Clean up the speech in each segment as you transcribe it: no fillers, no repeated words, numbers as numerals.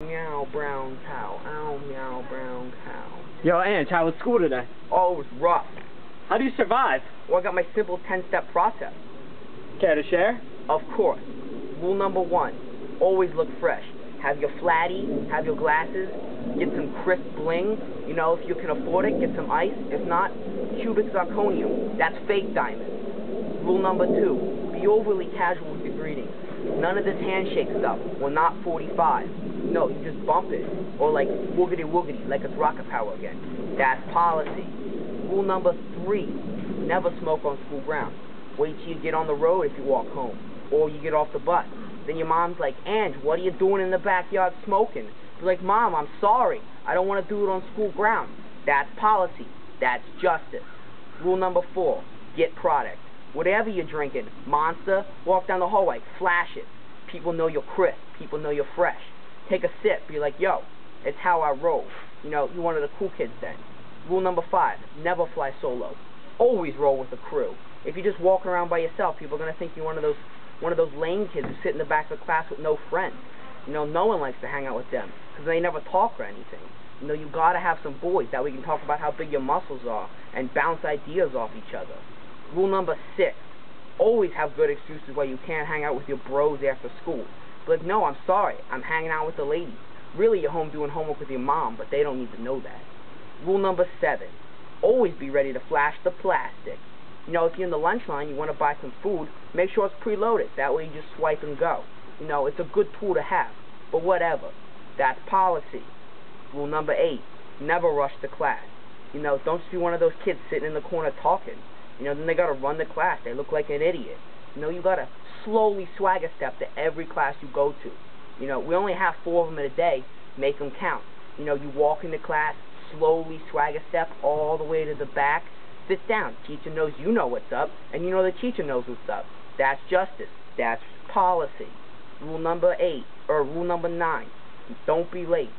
Meow, brown cow. Ow, meow, brown cow. Yo, Ange, how was school today? Oh, it was rough. How do you survive? Well, I got my simple 10-step process. Care to share? Of course. Rule number 1, always look fresh. Have your flatty, have your glasses, get some crisp bling. You know, if you can afford it, get some ice. If not, cubic zirconium. That's fake diamonds. Rule number 2, be overly casual with your greetings. None of this handshake stuff. We're not 45. No, you just bump it. Or like woogity woogity, like it's rocket power again. That's policy. Rule number 3, never smoke on school grounds. Wait till you get on the road if you walk home. Or you get off the bus. Then your mom's like, Ange, what are you doing in the backyard smoking? You're like, Mom, I'm sorry. I don't want to do it on school grounds. That's policy. That's justice. Rule number 4, get product. Whatever you're drinking, Monster, walk down the hallway, flash it. People know you're crisp. People know you're fresh. Take a sip. Be like, yo, it's how I roll. You know, you're one of the cool kids then. Rule number 5, never fly solo. Always roll with a crew. If you just walk around by yourself, people are going to think you're one of those lame kids who sit in the back of the class with no friends. You know, no one likes to hang out with them because they never talk or anything. You know, you got to have some boys that we can talk about how big your muscles are and bounce ideas off each other. Rule number 6, always have good excuses why you can't hang out with your bros after school. But no, I'm sorry, I'm hanging out with the ladies. Really, you're home doing homework with your mom, but they don't need to know that. Rule number 7, always be ready to flash the plastic. You know, if you're in the lunch line, you want to buy some food, make sure it's preloaded. That way you just swipe and go. You know, it's a good tool to have. But whatever. That's policy. Rule number 8, never rush to class. You know, don't just be one of those kids sitting in the corner talking. You know, then they got to run the class. They look like an idiot. You know, you got to slowly swagger step to every class you go to. You know, we only have 4 of them in a day. Make them count. You know, you walk into class, slowly swagger step all the way to the back. Sit down. Teacher knows you know what's up, and you know the teacher knows what's up. That's justice. That's policy. Rule number 9, don't be late.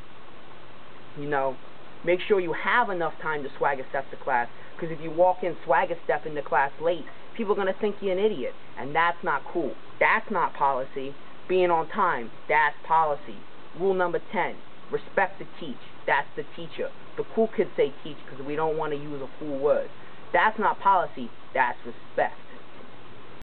You know, make sure you have enough time to swagger step to class, because if you walk in swagger step into class late, people are going to think you're an idiot, and that's not cool. That's not policy. Being on time, that's policy. Rule number 10, respect the teach. That's the teacher. The cool kids say teach because we don't want to use a cool word. That's not policy, that's respect.